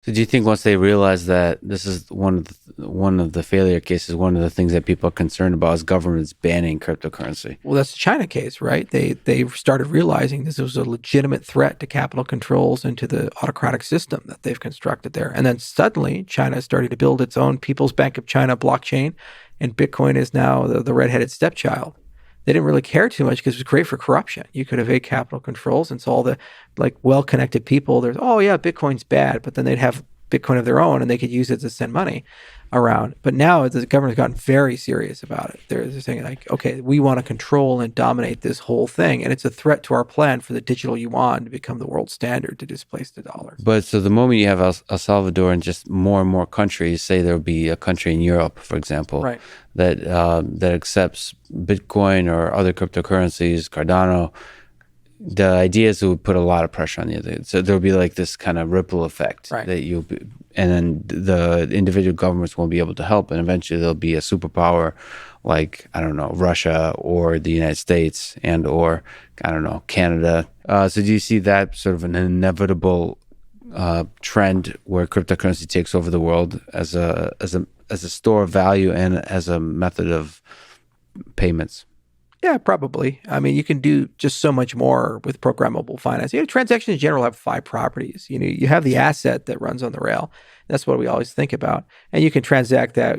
So do you think once they realize that this is one of the failure cases, one of the things that people are concerned about is governments banning cryptocurrency? Well, that's the China case, right? They started realizing this was a legitimate threat to capital controls and to the autocratic system that they've constructed there. And then suddenly China started to build its own People's Bank of China blockchain, and Bitcoin is now the redheaded stepchild. They didn't really care too much because it was great for corruption. You could evade capital controls, and so all the well-connected people, there's, oh yeah, Bitcoin's bad, but then they'd have Bitcoin of their own and they could use it to send money around. But now the government's gotten very serious about it. They're saying like, okay, we want to control and dominate this whole thing, and it's a threat to our plan for the digital yuan to become the world standard to displace the dollar. But so the moment you have El Salvador and just more and more countries, say there'll be a country in Europe, for example, Right. that accepts Bitcoin or other cryptocurrencies, Cardano, the idea is it would put a lot of pressure on the other. So there'll be like this kind of ripple effect Right. that and then the individual governments won't be able to help, and eventually there'll be a superpower like, I don't know, Russia or the United States and or, I don't know, Canada. So do you see that sort of an inevitable trend where cryptocurrency takes over the world as a store of value and as a method of payments? Yeah, probably. I mean, you can do just so much more with programmable finance. Transactions in general have 5 properties. You have the asset that runs on the rail. That's what we always think about. And you can transact that,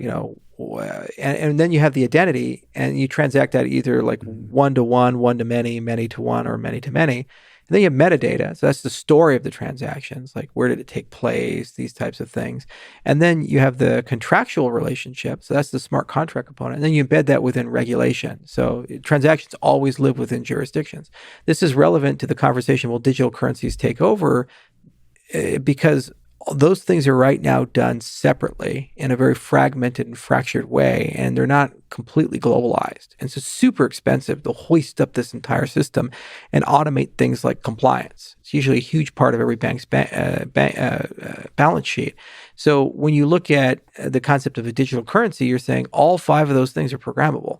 and then you have the identity, and you transact that either like one to one, one to many, many to one, or many to many. And then you have metadata. So that's the story of the transactions, like where did it take place, these types of things. And then you have the contractual relationship. So that's the smart contract component. And then you embed that within regulation. So transactions always live within jurisdictions. This is relevant to the conversation, will digital currencies take over? Because those things are right now done separately in a very fragmented and fractured way, and they're not completely globalized. And so it's super expensive to hoist up this entire system and automate things like compliance. It's usually a huge part of every bank's balance sheet. So when you look at the concept of a digital currency, you're saying all 5 of those things are programmable.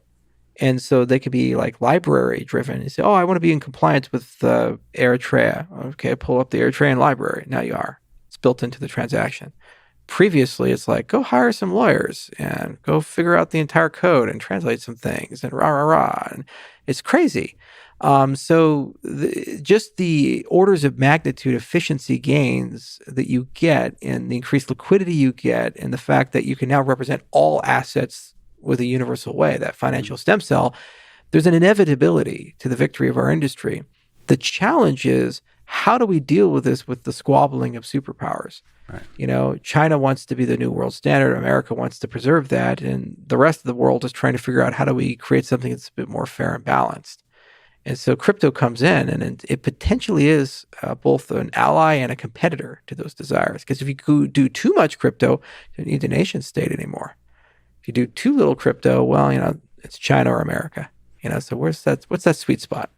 And so they could be like library driven. You say, oh, I want to be in compliance with Eritrea. Okay, pull up the Eritrean library. Now you are. Built into the transaction. Previously, it's like, go hire some lawyers and go figure out the entire code and translate some things and rah, rah, rah. And it's crazy. Just the orders of magnitude efficiency gains that you get and the increased liquidity you get and the fact that you can now represent all assets with a universal way, that financial stem cell, there's an inevitability to the victory of our industry. The challenge is, how do we deal with this with the squabbling of superpowers? Right. China wants to be the new world standard. America wants to preserve that. And the rest of the world is trying to figure out how do we create something that's a bit more fair and balanced. And so crypto comes in, and it potentially is both an ally and a competitor to those desires. Because if you do too much crypto, you don't need a nation state anymore. If you do too little crypto, well, it's China or America. So what's that sweet spot?